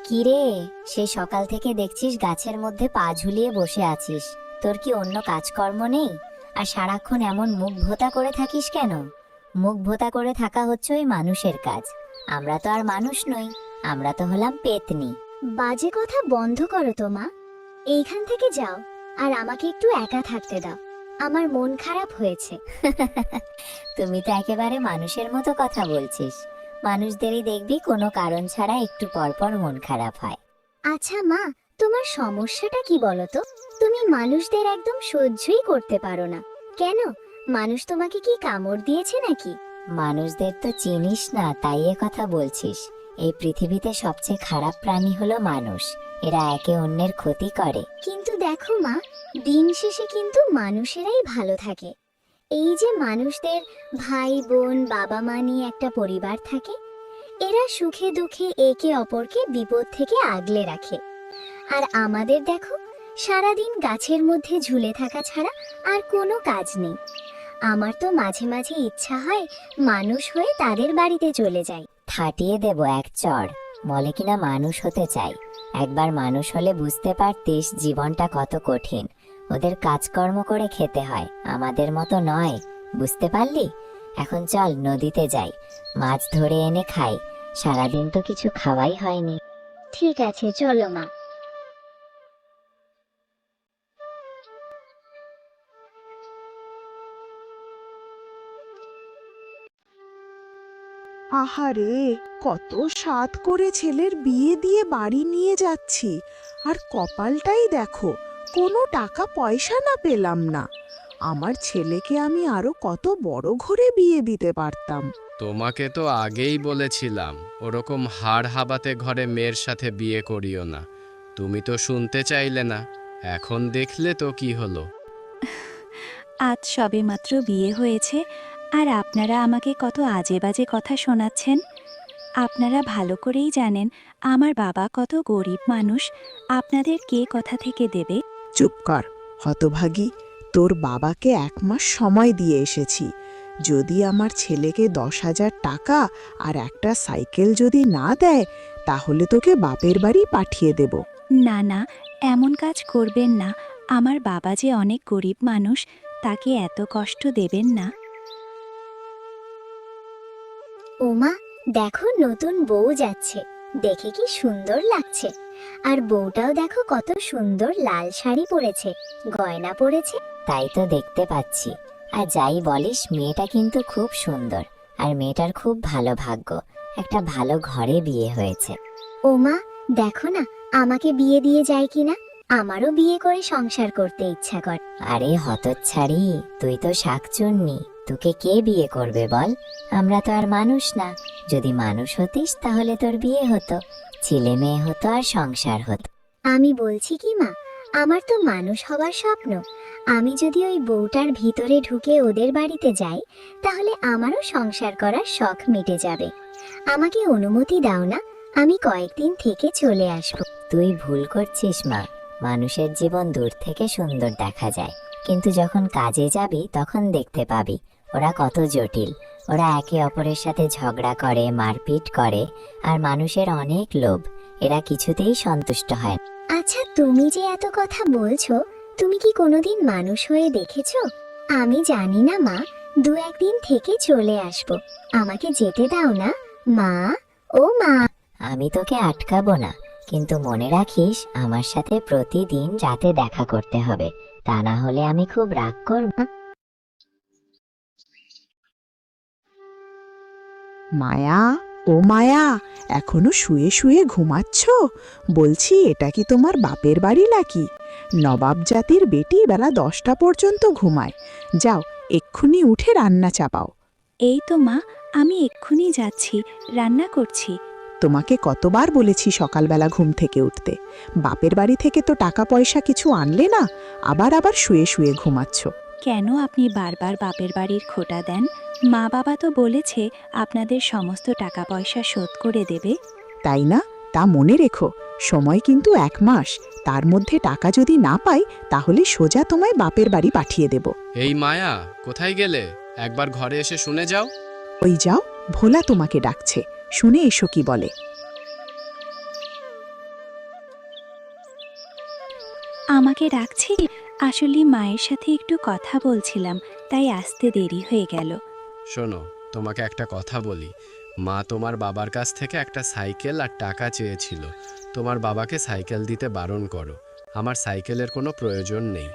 কিরে, সেই সকাল থেকে দেখছিস গাছের মধ্যে পা ঝুলিয়ে বসে আছিস। তোর কি অন্য কাজকর্ম নেই? আর সারাক্ষণ এমন মুখ ভোতা করে থাকিস কেন? মুখ ভোতা করে থাকা হচ্ছে ওই মানুষের কাজ। আমরা তো আর মানুষ নই, আমরা তো হলাম পেতনি। বাজে কথা বন্ধ করো তো মা, এইখান থেকে যাও আর আমাকে একটু একা থাকতে দাও। আমার মন খারাপ হয়েছে। তুমি তো একেবারে মানুষের মতো কথা বলছিস। মানুষদেরই দেখবি কোনো কারণ ছাড়া একটু পরপর মন খারাপ হয়। আচ্ছা মা, তোমার সমস্যাটা কি বলো তো? তুমি মানুষদের একদম সহ্যই করতে পারো না কেন? মানুষ তোমাকে কি কামড় দিয়েছে নাকি? মানুষদের তো চিনিস না, তাই এ কথা বলছিস। এই পৃথিবীতে সবচেয়ে খারাপ প্রাণী হলো মানুষ। এরা একে অন্যের ক্ষতি করে। কিন্তু দেখো মা, দিন শেষে কিন্তু মানুষেরাই ভালো থাকে। এই যে মানুষদের ভাই বোন বাবা মা নিয়ে একটা পরিবার থাকে, এরা সুখে দুঃখে একে অপরকে বিপদ থেকে আগলে রাখে। আর আমাদের দেখো, সারাদিন গাছের মধ্যে ঝুলে থাকা ছাড়া আর কোনো কাজ নেই। আমার তো মাঝে মাঝে ইচ্ছা হয় মানুষ হয়ে তাদের বাড়িতে চলে যাই। থাটিয়ে দেব এক চড়, বলে কিনা মানুষ হতে চাই। একবার মানুষ হলে বুঝতে পারতিস জীবনটা কত কঠিন। ওদের কাজকর্ম করে খেতে হয়, আমাদের মতো নয়। বুঝতে পারলি? এখন চল নদীতে যাই, মাছ ধরে এনে খাই। সারাদিন তো কিছু খাওয়াই হয়নি। ঠিক আছে, চলো মা। আহারে, কত সাধ করে ছেলের বিয়ে দিয়ে বাড়ি নিয়ে যাচ্ছি, আর কপালটাই দেখো, কোনো টাকা পয়সা না পেলাম না। আমার ছেলেকে আমি আরো কত বড় ঘরে বিয়ে দিতে পারতাম। তোমাকে তো আগেই বলেছিলাম ওরকম হাড় হাবাতে ঘরে মেয়ের সাথে বিয়ে করিও না। তুমি তো শুনতে চাইলে না। এখন দেখলে তো কি হলো। আজ সবেমাত্র বিয়ে হয়েছে, আর আপনারা আমাকে কত আজে বাজে কথা শোনাচ্ছেন। আপনারা ভালো করেই জানেন আমার বাবা কত গরিব মানুষ। আপনাদের কে কথা থেকে দেবে? চুপ কর, হতভাগী। তোর বাবাকে 1 মাস সময় দিয়ে এসেছি। যদি আমার ছেলেকে 10,000 টাকা আর একটা সাইকেল যদি না দেয়, তাহলে তোকে বাপের বাড়ি পাঠিয়ে দেব। না না, এমন কাজ করবেন না। আমার বাবা যে অনেক গরিব মানুষ, তাকে এত কষ্ট দেবেন না। ওমা, দেখো নতুন বউ যাচ্ছে, দেখে কি সুন্দর লাগছে। আর বউটাও দেখো কত সুন্দর লাল শাড়ি পরেছে, গয়না পরেছে। তাই তো দেখতে পাচ্ছি। আর যাই বলিস, মেয়েটা কিন্তু খুব সুন্দর। আর মেয়েটার খুব ভালো ভাগ্য, একটা ভালো ঘরে বিয়ে হয়েছে। ওমা, দেখো না আমাকে বিয়ে দিয়ে যায় কিনা। আমারও বিয়ে করে সংসার করতে ইচ্ছা করে। আরে হতচ্ছাড়ি, তুই তো শাকচুন্নি, তোকে কে বিয়ে করবে বল? আমরা তো আর মানুষ না। যদি মানুষ হতিস তাহলে তোর বিয়ে হতো, ছেলে মেয়ে হতো আর সংসার হতো। আমি বলছি কি মা, আমার তো মানুষ হওয়ার স্বপ্ন। আমি যদি ওই বউটার ভিতরে ঢুকে ওদের বাড়িতে যাই, তাহলে আমারও সংসার করার শখ মিটে যাবে। আমাকে অনুমতি দাও না, আমি কয়েকদিন থেকে চলে আসব। তুই ভুল করছিস মা। মানুষের জীবন দূর থেকে সুন্দর দেখা যায়, কিন্তু যখন কাজে যাবি তখন দেখতে পাবি ওরা কত জটিল। ওরা একে অপরের সাথে ঝগড়া করে, মারপিট করে, আর মানুষের অনেক লোভ। এরা কিছুতেই সন্তুষ্ট হয় না। আচ্ছা, তুমি যে এত কথা বলছো, তুমি কি কোনোদিন মানুষ হয়ে দেখেছো? আমি জানি না মা, 2-1 দিন থেকে চলে আসব। আমাকে যেতে দাও না মা। ও মা। আমি তোকে আটকাবো না, কিন্তু মনে রাখিস আমার সাথে প্রতিদিন রাতে দেখা করতে হবে, তা না হলে আমি খুব রাগ করব। মায়া, ও মায়া, এখনো শুয়ে শুয়ে ঘুমাচ্ছ? বলছি, এটা কি তোমার বাপের বাড়ি নাকি? নবাব জাতির বেটি বেলা 10টা পর্যন্ত ঘুমায়। যাও, এক্ষুনি উঠে রান্না চাপাও। এই তো মা, আমি এক্ষুনি যাচ্ছি, রান্না করছি। তোমাকে কতবার বলেছি সকালবেলা ঘুম থেকে উঠতে। বাপের বাড়ি থেকে তো টাকা পয়সা কিছু আনলে না, আবার আবার শুয়ে শুয়ে ঘুমাচ্ছ। কেন আপনি বারবার বাপের বাড়ির খোঁটা দেন? মা বাবা তো বলেছে আপনাদের সমস্ত টাকা পয়সা শোধ করে দেবে। তাই না? তা মনে রেখো, সময় কিন্তু 1 মাস। তার মধ্যে টাকা যদি না পাই, তাহলে সোজা তোমায় বাপের বাড়ি পাঠিয়ে দেব। এই মায়া, কোথায় গেলে? একবার ঘরে এসে শুনে যাও। ওই যাও, ভোলা তোমাকে ডাকছে, শুনে এসো কি বলে। আমাকে ডাকছি? আসলে মায়ের সাথে একটু কথা বলছিলাম, তাই আসতে দেরি হয়ে গেল। শোনো, তোমাকে একটা কথা বলি। মা তোমার বাবার কাছ থেকে একটা সাইকেল আর টাকা চেয়েছিল। তোমার বাবাকে সাইকেল দিতে বারণ করো। আমার সাইকেলের কোনো প্রয়োজন নেই।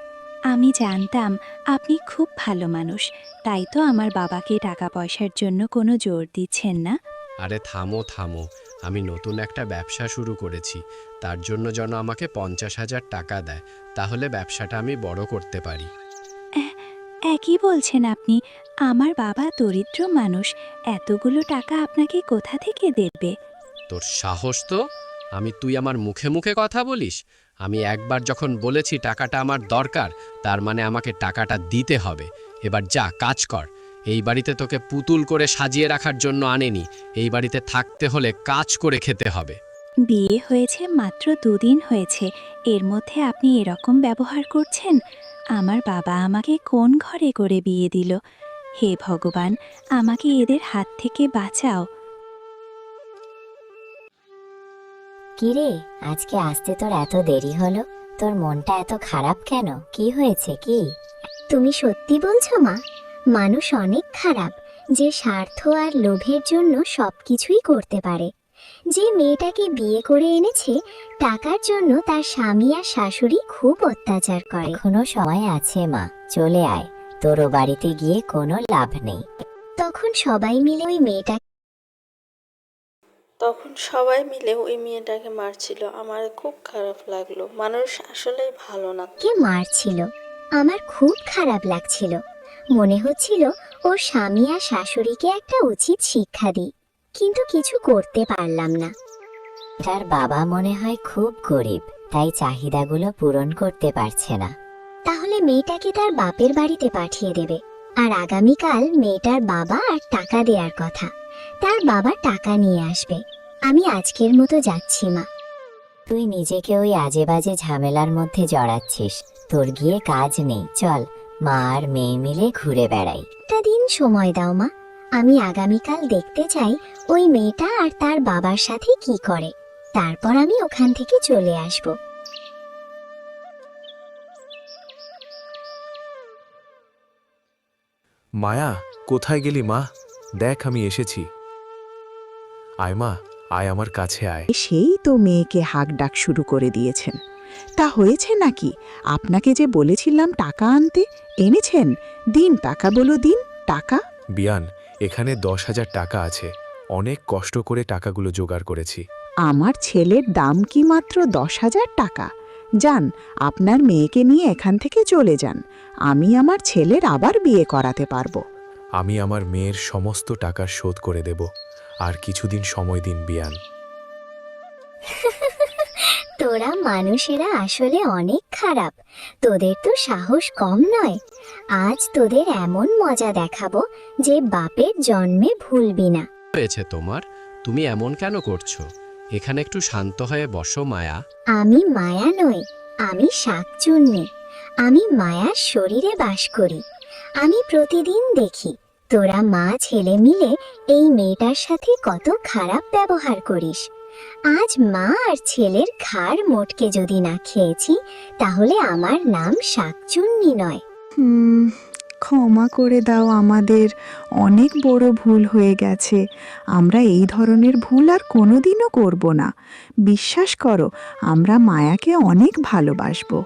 আমি জানতাম আপনি খুব ভালো মানুষ, তাই তো আমার বাবাকে টাকা পয়সার জন্য কোনো জোর দিচ্ছেন না। আরে থামো থামো, আমি নতুন একটা ব্যবসা শুরু করেছি। তার জন্য যেন আমাকে 50,000 টাকা দেয়, তাহলে ব্যবসাটা আমি বড় করতে পারি। একই বলছেন আপনি? আমার বাবা দরিদ্র মানুষ, এতগুলো টাকা আপনাকে কোথা থেকে দেবে? তোর সাহস তো! তুই আমার মুখে মুখে কথা বলিস? আমি একবার যখন বলেছি টাকাটা আমার দরকার, তার মানে আমাকে টাকাটা দিতে হবে। এবার যা, কাজ কর। এই বাড়িতে তোকে পুতুল করে সাজিয়ে রাখার জন্য আনেনি। এই বাড়িতে থাকতে হলে কাজ করে খেতে হবে। বিয়ে হয়েছে মাত্র 2 দিন হয়েছে, এর মধ্যে আপনি এরকম ব্যবহার করছেন? আমার বাবা আমাকে কোন ঘরে করে বিয়ে দিল? হে ভগবান, আমাকে এদের হাত থেকে বাঁচাও। কিরে, আজকে আসতে তোর এত দেরি হলো? তোর মনটা এত খারাপ কেন? কি হয়েছে কি? তুমি সত্যি বলছো মা? মানুষ অনেক খারাপ, যে স্বার্থ আর লোভের জন্য সবকিছুই করতে পারে। যে মেয়েটাকে বিয়ে করে এনেছে, টাকার জন্য তার স্বামী আর শাশুড়ি খুব অত্যাচার করে। এখনো সময় আছে মা, চলে আয়। তোর ও বাড়িতে গিয়ে কোনো লাভ নেই। তখন সবাই মিলে ওই মেয়েটাকে মারছিল। আমার খুব খারাপ লাগলো। মানুষ আসলে ভালো না। মেয়েটাকে মারছিল। আমার খুব খারাপ লাগছিল। মনে হচ্ছিল ওর স্বামী আর শাশুড়িকে একটা উচিত শিক্ষা দিই, কিন্তু কিছু করতে পারলাম না। তার বাবা মনে হয় খুব গরিব, তাই চাহিদাগুলো পূরণ করতে পারছে না। তাহলে মেয়েটাকে তার বাপের বাড়িতে পাঠিয়ে দেবে। আর আগামীকাল মেয়েটার বাবা আর টাকা দেওয়ার কথা, তার বাবা টাকা নিয়ে আসবে। আমি আজকের মতো যাচ্ছি মা। তুই নিজেকে ওই আজে বাজে ঝামেলার মধ্যে জড়াচ্ছিস। তোর গিয়ে কাজ নেই, চল মা আর মেয়ে মিলে ঘুরে বেড়াই। একটা দিন সময় দাও মা, আমি আগামীকাল দেখতে চাই ওই মেয়েটা আর তার বাবার সাথে কি করে। তারপর আমি ওখান থেকে চলে আসব। মায়া, কোথায় গেলি মা? দেখ আমি এসেছি। আয় মা, আয় আমার কাছে আয়। সেই তো মেয়েকে হাঁক ডাক শুরু করে দিয়েছেন। তা হয়েছে নাকি? আপনাকে যে বলেছিলাম টাকা আনতে, এনেছেন? দিন টাকা, বলো দিন টাকা। বিয়ান, এখানে 10,000 টাকা আছে। অনেক কষ্ট করে টাকাগুলো জোগাড় করেছি। আমার ছেলের দাম কি মাত্র 10,000 টাকা? যান, আপনার মেয়েকে নিয়ে এখান থেকে চলে যান। আমি আমার ছেলের আবার বিয়ে করাতে পারবো। আমি আমার মেয়ের সমস্ত টাকা শোধ করে দেব। আর কিছুদিন সময় দিন বিয়ান। তোরা মানুষেরা আসলে অনেক খারাপ। তোদের তো সাহস কম নয়। আজ তোদের এমন মজা দেখাবো যে বাপের জন্মে ভুলবি না। হয়েছে তোমার? তুমি এমন কেন করছো? এখানে একটু শান্ত হয়ে বসো মায়া। আমি মায়া নই, আমি শাকচুন্নি। আমি মায়ার শরীরে বাস করি। আমি প্রতিদিন দেখি তোরা মা ছেলে মিলে এই মেয়েটার সাথে কত খারাপ ব্যবহার করিস। আজ মা আর ছেলের ঘাড় মোটকে যদি না খেয়েছি, তাহলে আমার নাম শাকচুন্নি নয়। ক্ষমা করে দাও, আমাদের অনেক বড় ভুল হয়ে গেছে। আমরা এই ধরনের ভুল আর কোনোদিনও করব না। বিশ্বাস করো, আমরা মায়াকে অনেক ভালোবাসবো।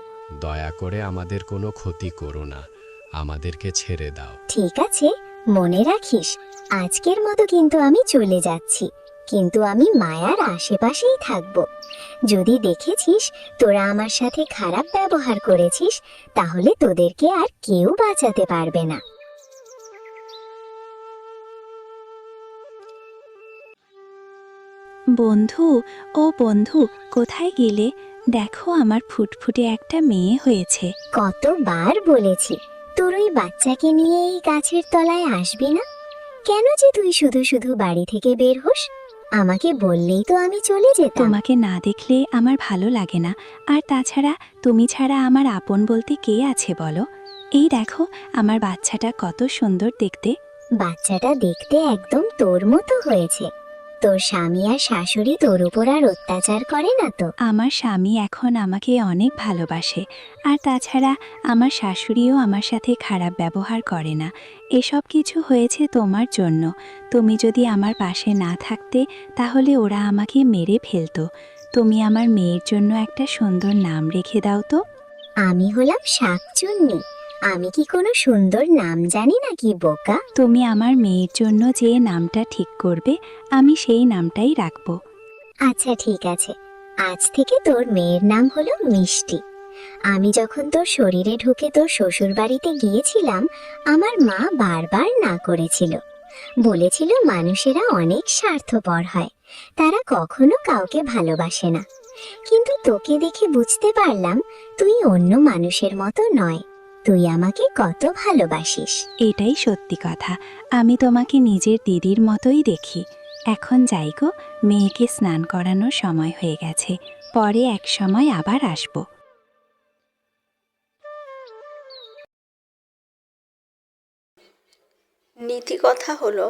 দয়া করে আমাদের কোনো ক্ষতি করো না, আমাদেরকে ছেড়ে দাও। ঠিক আছে, মনে রাখিস, আজকের মতো কিন্তু আমি চলে যাচ্ছি, কিন্তু আমি মায়ার আশেপাশেই থাকব। যদি দেখেছিস তোরা আমার সাথে খারাপ ব্যবহার করেছিস, তাহলে তোদেরকে আর কেউ বাঁচাতে পারবে না। বন্ধু, ও বন্ধু, কোথায় গেলে? দেখো, আমার ফুটফুটে একটা মেয়ে হয়েছে। কতবার বলেছি তোর ওই বাচ্চাকে নিয়ে এই গাছের তলায় আসবি না। কেন যে তুই শুধু শুধু বাড়ি থেকে বের হোস? আমাকে বললেই তো আমি চলে যেতাম। তোমাকে না দেখলে আমার ভালো লাগে না। আর তাছাড়া তুমি ছাড়া আমার আপন বলতে কে আছে বলো? এই দেখো আমার বাচ্চাটা কত সুন্দর দেখতে। বাচ্চাটা দেখতে একদম তোর মতো হয়েছে। তোর স্বামী আর শাশুড়ি তোর উপর আর অত্যাচার করে না তো? আমার স্বামী এখন আমাকে অনেক ভালোবাসে, আর তাছাড়া আমার শাশুড়িও আমার সাথে খারাপ ব্যবহার করে না। এসব কিছু হয়েছে তোমার জন্য। তুমি যদি আমার পাশে না থাকতে তাহলে ওরা আমাকে মেরে ফেলতো। তুমি আমার মেয়ের জন্য একটা সুন্দর নাম রেখে দাও তো। আমি হলাম শাকচুন্নি, আমি কি কোনো সুন্দর নাম জানি নাকি বোকা? তুমি আমার মেয়ের জন্য যে নামটা ঠিক করবে আমি সেই নামটাই রাখবো। আচ্ছা ঠিক আছে, আজ থেকে তোর মেয়ের নাম হলো মিষ্টি। আমি যখন তোর শরীরে ঢুকে তোর শ্বশুর বাড়িতে গিয়েছিলাম, আমার মা বারবার না করেছিল। বলেছিল মানুষেরা অনেক স্বার্থপর হয়, তারা কখনো কাউকে ভালোবাসে না। কিন্তু তোকে দেখে বুঝতে পারলাম তুই অন্য মানুষের মতো নয়, তুই আমাকে কত ভালোবাসিস। এটাই সত্যি কথা। আমি তোমাকে নিজের দিদির মতোই দেখি। এখন যাই গো, মেয়েকে স্নান করানোর সময় হয়ে গেছে। পরে এক সময় আবার আসবো। নীতি কথা হলো,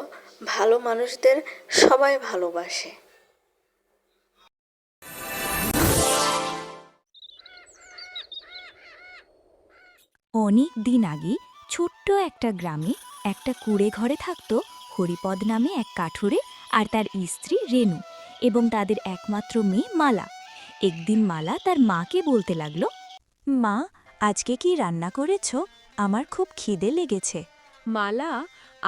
ভালো মানুষদের সবাই ভালোবাসে। অনেক দিন আগে ছোট্ট একটা গ্রামে একটা কুঁড়ে ঘরে থাকতো হরিপদ নামে এক কাঠুরে আর তার স্ত্রী রেণু এবং তাদের একমাত্র মেয়ে মালা। একদিন মালা তার মাকে বলতে লাগলো, মা, আজকে কি রান্না করেছো? আমার খুব খিদে লেগেছে। মালা,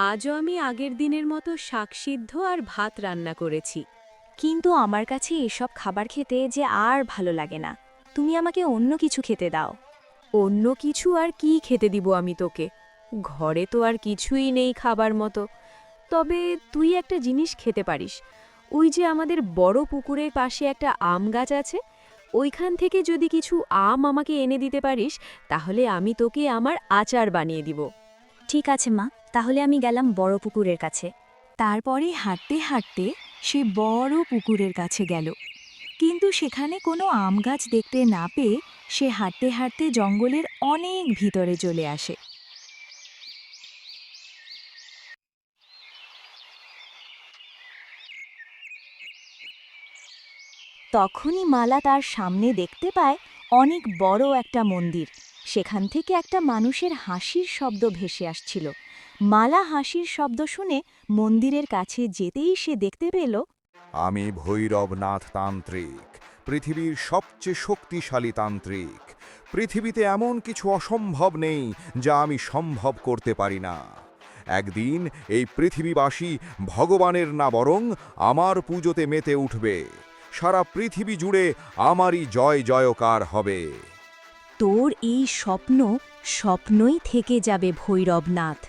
আজও আমি আগের দিনের মতো শাকসিদ্ধ আর ভাত রান্না করেছি। কিন্তু আমার কাছে এসব খাবার খেতে যে আর ভালো লাগে না। তুমি আমাকে অন্য কিছু খেতে দাও। অন্য কিছু আর কি খেতে দিব আমি তোকে? ঘরে তো আর কিছুই নেই খাবার মতো। তবে তুই একটা জিনিস খেতে পারিস। ওই যে আমাদের বড় পুকুরের পাশে একটা আম গাছ আছে, ওইখান থেকে যদি কিছু আম আমাকে এনে দিতে পারিস, তাহলে আমি তোকে আমার আচার বানিয়ে দিব। ঠিক আছে মা, তাহলে আমি গেলাম বড় পুকুরের কাছে। তারপরে হাঁটতে হাঁটতে সে বড় পুকুরের কাছে গেল, কিন্তু সেখানে কোনো আম গাছ দেখতে না পেয়ে সে হাঁটতে হাঁটতে জঙ্গলের অনেক ভিতরে চলে আসে। তখনই মালা তার সামনে দেখতে পায় অনেক বড় একটা মন্দির। সেখান থেকে একটা মানুষের হাসির শব্দ ভেসে আসছিল। মালা হাসির শব্দ শুনে মন্দিরের কাছে যেতেই সে দেখতে পেল আমি ভৈরবনাথ তান্ত্রিক, পৃথিবীর সবচেয়ে শক্তিশালী তান্ত্রিক। পৃথিবীতে এমন কিছু অসম্ভব নেই যা আমি সম্ভব করতে পারি না। একদিন এই পৃথিবীবাসী ভগবানের না বরং আমার পুজোতে মেতে উঠবে। সারা পৃথিবী জুড়ে আমারই জয় জয়কার হবে। তোর এই স্বপ্ন স্বপ্নই থেকে যাবে ভৈরবনাথ,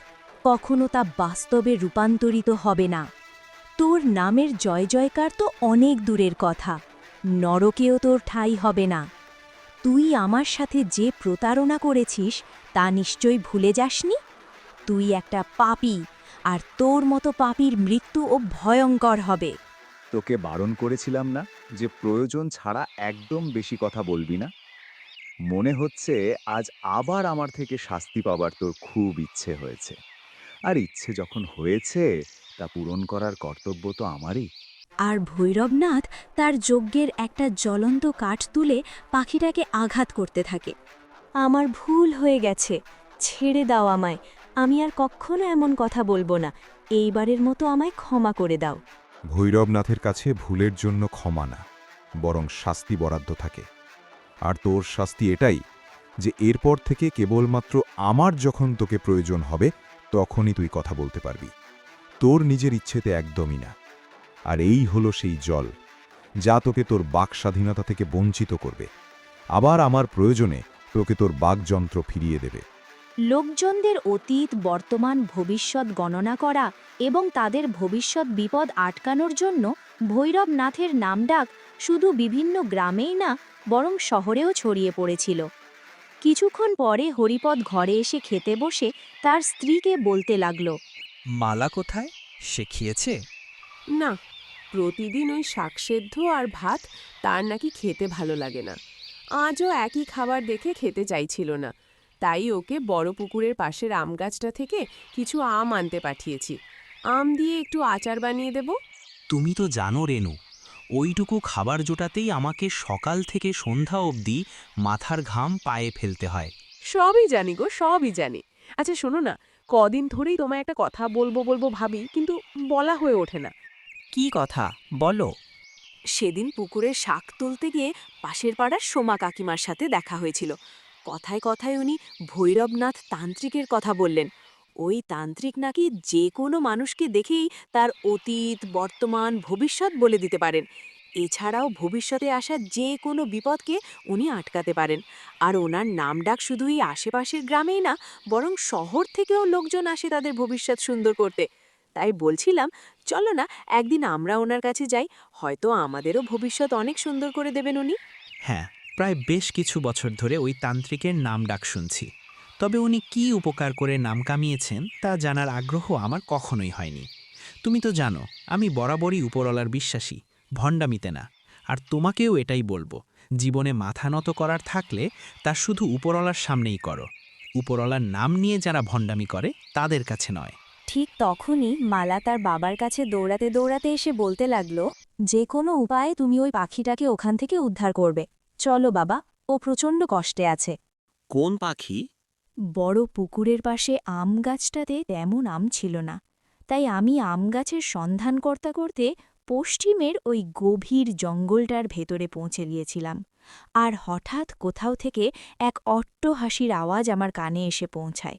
কখনো তা বাস্তবে রূপান্তরিত হবে না। তোর নামের জয় জয়কার তো অনেক দূরের কথা, নরকেও তোর ঠাঁই হবে না। তুই আমার সাথে যে প্রতারণা করেছিস তা নিশ্চয়ই ভুলে যাসনি। তুই একটা পাপী, আর তোর মতো পাপীর মৃত্যুও ভয়ঙ্কর হবে। তোকে বারণ করেছিলাম না যে প্রয়োজন ছাড়া একদম বেশি কথা বলবি না? মনে হচ্ছে আজ আবার আমার থেকে শাস্তি পাবার তোর খুব ইচ্ছে হয়েছে। আর ইচ্ছে যখন হয়েছে তা পূরণ করার কর্তব্য তো আমারই। আর ভৈরবনাথ তার যজ্ঞের একটা জ্বলন্ত কাঠ তুলে পাখিটাকে আঘাত করতে থাকে। আমার ভুল হয়ে গেছে, ছেড়ে দাও আমায়। আমি আর কখনো এমন কথা বলবো না। এইবারের মতো আমায় ক্ষমা করে দাও। ভৈরবনাথের কাছে ভুলের জন্য ক্ষমা না, বরং শাস্তি বরাদ্দ থাকে। আর তোর শাস্তি এটাই যে এরপর থেকে কেবলমাত্র আমার যখন তোকে প্রয়োজন হবে তখনই তুই কথা বলতে পারবি, তোর নিজের ইচ্ছেতে একদমই না। আর এই হলো সেই জল যা তোকে তোর বাক স্বাধীনতা থেকে বঞ্চিত করবে, আবার আমার প্রয়োজনে তোকে তোর বাকযন্ত্র ফিরিয়ে দেবে। লোকজনদের অতীত, বর্তমান, ভবিষ্যৎ গণনা করা এবং তাদের ভবিষ্যৎ বিপদ আটকানোর জন্য ভৈরবনাথের নামডাক শুধু বিভিন্ন গ্রামেই না, বরং শহরেও ছড়িয়ে পড়েছিল। কিছুক্ষণ পরে হরিপদ ঘরে এসে খেতে বসে তার স্ত্রীকে বলতে লাগল, মালা কোথায়? সে খেয়েছে? না, প্রতিদিন ওই শাকসেদ্ধ আর ভাত তার নাকি খেতে ভালো লাগে না। আজও একই খাবার দেখে খেতে চাইছিল না। তাই ওকে বড় পুকুরের পাশের আম গাছটা থেকে কিছু আম আনতে পাঠিয়েছি। আম দিয়ে একটু আচার বানিয়ে দেব। তুমি তো জানো রেনু, ওইটুকু খাবার জোটাতেই আমাকে সকাল থেকে সন্ধ্যা অবধি মাথার ঘাম পায়ে ফেলতে হয়। সবই জানি গো, সবই জানি। আচ্ছা শোনো না, কদিন ধরেই তোমায় একটা কথা বলবো বলবো ভাবি, কিন্তু বলা হয়ে ওঠে না। কি কথা বলো? সেদিন পুকুরের শাক তুলতে গিয়ে পাশের পাড়ার সোমা কাকিমার সাথে দেখা হয়েছিল। কথায় কথায় উনি ভৈরবনাথ তান্ত্রিকের কথা বললেন। ওই তান্ত্রিক নাকি যে কোনো মানুষকে দেখেই তার অতীত, বর্তমান, ভবিষ্যৎ বলে দিতে পারেন। এছাড়াও ভবিষ্যতে আসা যে কোনো বিপদকে উনি আটকাতে পারেন। আর ওনার নাম ডাক শুধু এই আশেপাশের গ্রামেই না, বরং শহর থেকেও লোকজন আসে তাদের ভবিষ্যৎ সুন্দর করতে। তাই বলছিলাম, চলো না একদিন আমরা ওনার কাছে যাই, হয়তো আমাদেরও ভবিষ্যৎ অনেক সুন্দর করে দেবেন উনি। হ্যাঁ, প্রায় বেশ কিছু বছর ধরে ওই তান্ত্রিকের নাম ডাক শুনছি, তবে উনি কি উপকার করে নাম কামিয়েছেন তা জানার আগ্রহ আমার কখনোই হয়নি। তুমি তো জানো আমি বরাবরই উপরওয়ালার বিশ্বাসী, ভণ্ডামিতে না। আর তোমাকেও এটাই বলবো, জীবনে মাথা নত করার থাকলে তা শুধু উপরওয়ালার সামনেই করো। উপরওয়ালার নাম নিয়ে যারা ভণ্ডামি করে তাদের কাছে নয়। ঠিক তখনই মালা তার বাবার কাছে দৌড়াতে দৌড়াতে এসে বলতে লাগলো, যে কোনো উপায়ে তুমি ওই পাখিটাকে ওখান থেকে উদ্ধার করবে। চলো বাবা, ও প্রচণ্ড কষ্টে আছে। কোন পাখি? বড় পুকুরের পাশে আম গাছটাতে তেমন আম ছিল না, তাই আমি আম গাছের সন্ধান করতে করতে পশ্চিমের ওই গভীর জঙ্গলটার ভেতরে পৌঁছে গিয়েছিলাম। আর হঠাৎ কোথাও থেকে এক অট্টহাসির আওয়াজ আমার কানে এসে পৌঁছায়।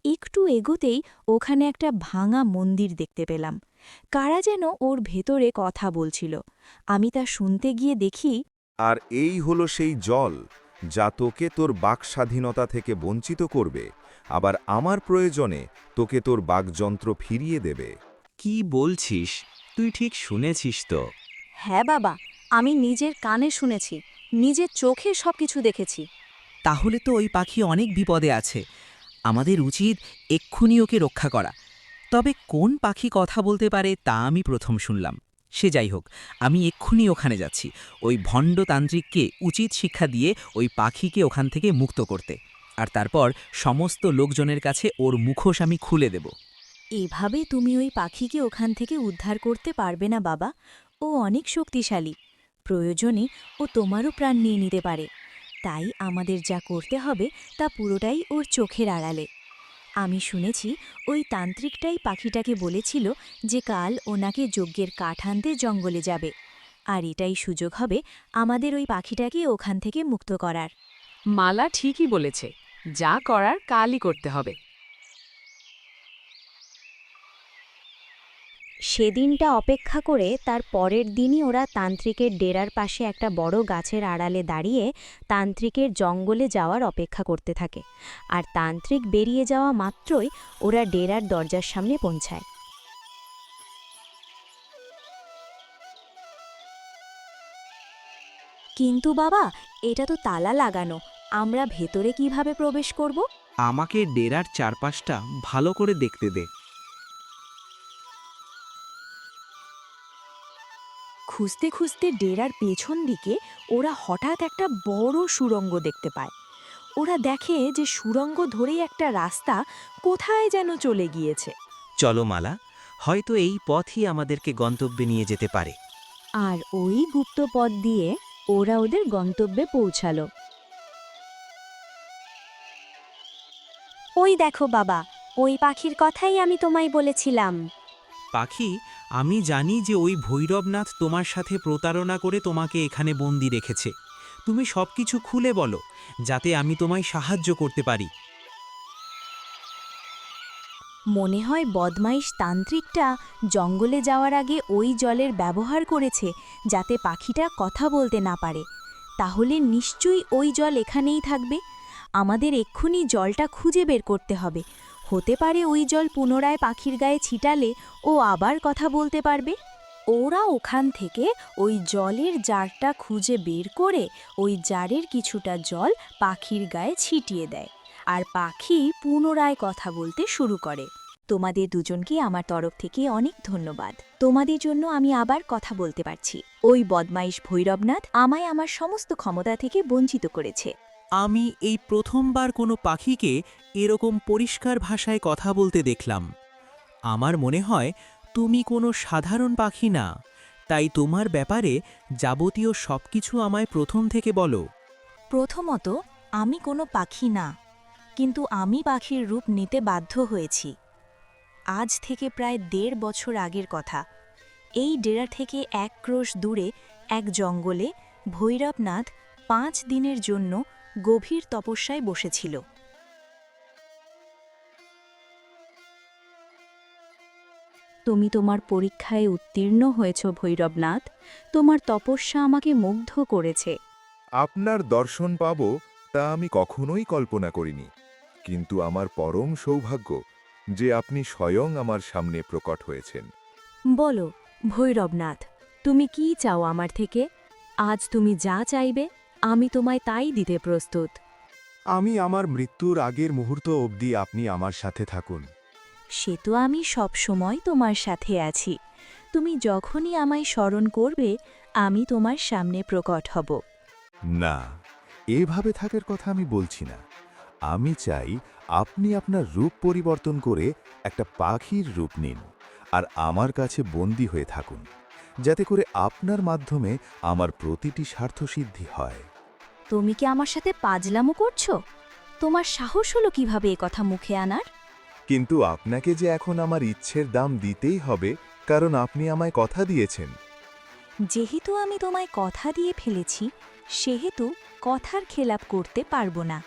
একটু এগোতেই ওখানে একটা ভাঙা মন্দির দেখতে পেলাম। কারা যেন ওর ভেতরে কথা বলছিল। আমি তা শুনতে গিয়ে দেখি, আর এই হলো সেই জল যা তোকে তোর বাক স্বাধীনতা থেকে বঞ্চিত করবে, আবার আমার প্রয়োজনে তোকে তোর বাকযন্ত্র ফিরিয়ে দেবে। কি বলছিস? তুই ঠিক শুনেছিস তো? হ্যাঁ বাবা, আমি নিজের কানে শুনেছি, নিজের চোখে সবকিছু দেখেছি। তাহলে তো ওই পাখি অনেক বিপদে আছে, আমাদের উচিত এক্ষুনি ওকে রক্ষা করা। তবে কোন পাখি কথা বলতে পারে তা আমি প্রথম শুনলাম। সে যাই হোক, আমি এক্ষুনি ওখানে যাচ্ছি, ওই ভণ্ড তান্ত্রিককে উচিত শিক্ষা দিয়ে ওই পাখিকে ওখান থেকে মুক্ত করতে। আর তারপর সমস্ত লোকজনের কাছে ওর মুখোশ আমি খুলে দেব। এভাবে তুমি ওই পাখিকে ওখান থেকে উদ্ধার করতে পারবে না বাবা, ও অনেক শক্তিশালী। প্রয়োজনে ও তোমারও প্রাণ নিয়ে নিতে পারে। তাই আমাদের যা করতে হবে তা পুরোটাই ওর চোখের আড়ালে। আমি শুনেছি ওই তান্ত্রিকটাই পাখিটাকে বলেছিল যে কাল ওনাকে যজ্ঞের কাঠ আনতে জঙ্গলে যাবে। আর এটাই সুযোগ হবে আমাদের ওই পাখিটাকে ওখান থেকে মুক্ত করার। মালা ঠিকই বলেছে, যা করার কালই করতে হবে। সেদিনটা অপেক্ষা করে তার পরের দিনই ওরা তান্ত্রিকের ডেরার পাশে একটা বড় গাছের আড়ালে দাঁড়িয়ে তান্ত্রিকের জঙ্গলে যাওয়ার অপেক্ষা করতে থাকে। আর তান্ত্রিক বেরিয়ে যাওয়া মাত্রই ওরা ডেরার দরজার সামনে পৌঁছায়। কিন্তু বাবা, এটা তো তালা লাগানো, আমরা ভেতরে কিভাবে প্রবেশ করব? আমাকে ডেরার চারপাশটা ভালো করে দেখতে দে। খুঁজতে খুঁজতে ডেরার পেছন দিকে ওরা হঠাৎ একটা বড় সুড়ঙ্গ দেখতে পায়। ওরা দেখে যে সুড়ঙ্গ ধরেই একটা রাস্তা কোথায় যেন চলে গিয়েছে। চলো মালা, হয়তো এই পথই আমাদেরকে গন্তব্যে নিয়ে যেতে পারে। আর ওই গুপ্ত পথ দিয়ে ওরা ওদের গন্তব্যে পৌঁছালো। ওই দেখো বাবা, ওই পাখির কথাই আমি তোমায় বলেছিলাম। পাখি, আমি জানি যে ওই ভৈরবনাথ তোমার সাথে প্রতারণা করে তোমাকে এখানে বন্দি রেখেছে। তুমি সবকিছু খুলে বলো, যাতে আমি তোমায় সাহায্য করতে পারি। মনে হয় বদমাইশ তান্ত্রিকটা জঙ্গলে যাওয়ার আগে ওই জলের ব্যবহার করেছে যাতে পাখিটা কথা বলতে না পারে। তাহলে নিশ্চয়ই ওই জল এখানেই থাকবে। আমাদের এক্ষুনি জলটা খুঁজে বের করতে হবে। হতে পারে ওই জল পুনরায় পাখির গায়ে ছিটালে ও আবার কথা বলতে পারবে। ওরা ওখান থেকে ওই জলের জারটা খুঁজে বের করে ওই জারের কিছুটা জল পাখির গায়ে ছিটিয়ে দেয়, আর পাখি পুনরায় কথা বলতে শুরু করে। তোমাদের দুজনকে আমার তরফ থেকে অনেক ধন্যবাদ। তোমাদের জন্য আমি আবার কথা বলতে পারছি। ওই বদমাইশ ভৈরবনাথ আমায় আমার সমস্ত ক্ষমতা থেকে বঞ্চিত করেছে। আমি এই প্রথমবার কোনো পাখিকে এরকম পরিষ্কার ভাষায় কথা বলতে দেখলাম। আমার মনে হয় তুমি কোনো সাধারণ পাখি না, তাই তোমার ব্যাপারে যাবতীয় সবকিছু আমায় প্রথম থেকে বলো। প্রথমত, আমি কোনো পাখি না, কিন্তু আমি পাখির রূপ নিতে বাধ্য হয়েছি। আজ থেকে প্রায় ১.৫ বছর আগের কথা। এই ডেরা থেকে ১ ক্রোশ দূরে এক জঙ্গলে ভৈরবনাথ ৫ দিনের জন্য গভীর তপস্যায় বসেছিল। তুমি তোমার পরীক্ষায় উত্তীর্ণ হয়েছ ভৈরবনাথ। তোমার তপস্যা আমাকে মুগ্ধ করেছে। আপনার দর্শন পাব তা আমি কখনোই কল্পনা করিনি, কিন্তু আমার পরম সৌভাগ্য যে আপনি স্বয়ং আমার সামনে প্রকট হয়েছেন। বলো ভৈরবনাথ, তুমি কি চাও আমার থেকে? আজ তুমি যা চাইবে আমি তোমায় তাই দিতে প্রস্তুত। আমি আমার মৃত্যুর আগের মুহূর্ত অবধি আপনি আমার সাথে থাকুন। সে তো আমি সব সময় তোমার সাথে আছি। তুমি যখনই আমায় স্মরণ করবে আমি তোমার সামনে প্রকট হব। না, এভাবে থাকার কথা আমি বলছি না। আমি চাই আপনি আপনার রূপ পরিবর্তন করে একটা পাখির রূপ নিন আর আমার কাছে বন্দী হয়ে থাকুন, যাতে করে আপনার মাধ্যমে আমার প্রতিটি স্বার্থসিদ্ধি হয়। তুমি কি আমার সাথে পাজলামো করছো? তোমার সাহস হলো কিভাবে এ কথা মুখে আনার? কিন্তু আপনাকে যে এখন আমার ইচ্ছের দাম দিতেই হবে, কারণ আপনি আমায় কথা দিয়েছেন। যেহেতু আমি তোমায় কথা দিয়ে ফেলেছি, সেহেতু কথার খেলাপ করতে পারবো না।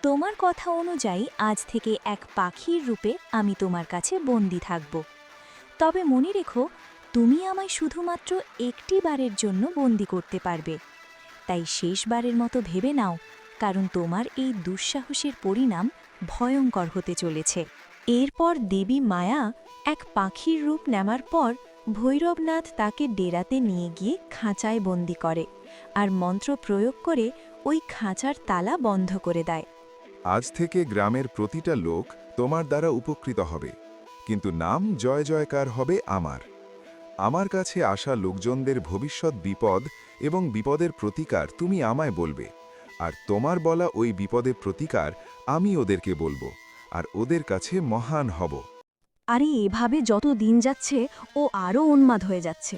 তোমার কথা অনুযায়ী আজ থেকে এক পাখির রূপে আমি তোমার কাছে বন্দী থাকব। তবে মনে রেখো, তুমি আমায় শুধুমাত্র একটি বারের জন্য বন্দী করতে পারবে। তাই শেষবারের মতো ভেবে নাও, কারণ তোমার এই দুঃসাহসের পরিণাম ভয়ঙ্কর হতে চলেছে। এরপর দেবী মায়া এক পাখির রূপ নেওয়ার পর ভৈরবনাথ তাকে ডেরাতে নিয়ে গিয়ে খাঁচায় বন্দি করে আর মন্ত্র প্রয়োগ করে ওই খাঁচার তালা বন্ধ করে দেয়। আজ থেকে গ্রামের প্রতিটা লোক তোমার দ্বারা উপকৃত হবে, কিন্তু নাম জয় জয়কার হবে আমার। আমার কাছে আসা লোকজনদের ভবিষ্যৎ বিপদ এবং বিপদের প্রতিকার তুমি আমায় বলবে, আর তোমার বলা ওই বিপদের প্রতিকার আমি ওদেরকে বলবো, আর ওদের কাছে মহান হব। আরে এভাবে যত দিন যাচ্ছে ও আরও উন্মাদ হয়ে যাচ্ছে।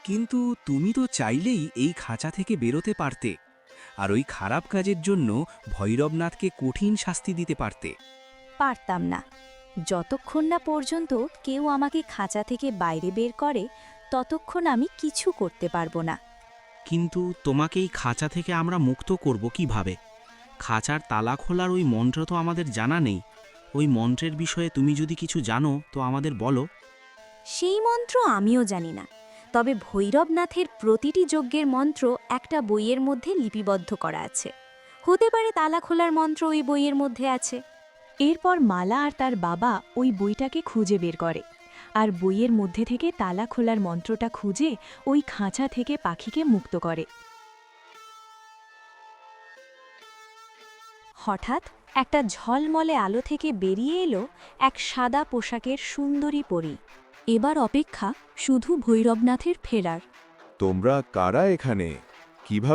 কিন্তু তুমি তো চাইলেই এই খাঁচা থেকে বেরোতে পারতে, আর ওই খারাপ কাজের জন্য ভৈরবনাথকে কঠিন শাস্তি দিতে পারতে। পারতাম না। যতক্ষণ না পর্যন্ত কেউ আমাকে খাঁচা থেকে বাইরে বের করে, ততক্ষণ আমি কিছু করতে পারবো না। কিন্তু তোমাকে এই খাঁচা থেকে আমরা মুক্ত করব কিভাবে? খাঁচার তালা খোলার ওই মন্ত্র তো আমাদের জানা নেই। ওই মন্ত্রের বিষয়ে তুমি যদি কিছু জানো তো আমাদের বলো। সেই মন্ত্র আমিও জানি না, তবে ভৈরবনাথের প্রতিটি যজ্ঞের মন্ত্র একটা বইয়ের মধ্যে লিপিবদ্ধ করা আছে। হতে পারে তালা খোলার মন্ত্র ওই বইয়ের মধ্যে আছে। এরপর মালা আর তার বাবা ওই বইটাকে খুঁজে বের করে, আর বইয়ের মধ্যে থেকে তালা খোলার মন্ত্রটা খুঁজে ওই খাঁচা থেকে পাখিকে মুক্ত করে। হঠাৎ একটা ঝলমলে আলো থেকে বেরিয়ে এলো এক সাদা পোশাকের সুন্দরী পরী। এবার অপেক্ষা শুধু ভৈরবনাথের ফেরার। তোমরা কারা এখানে? কিভাবে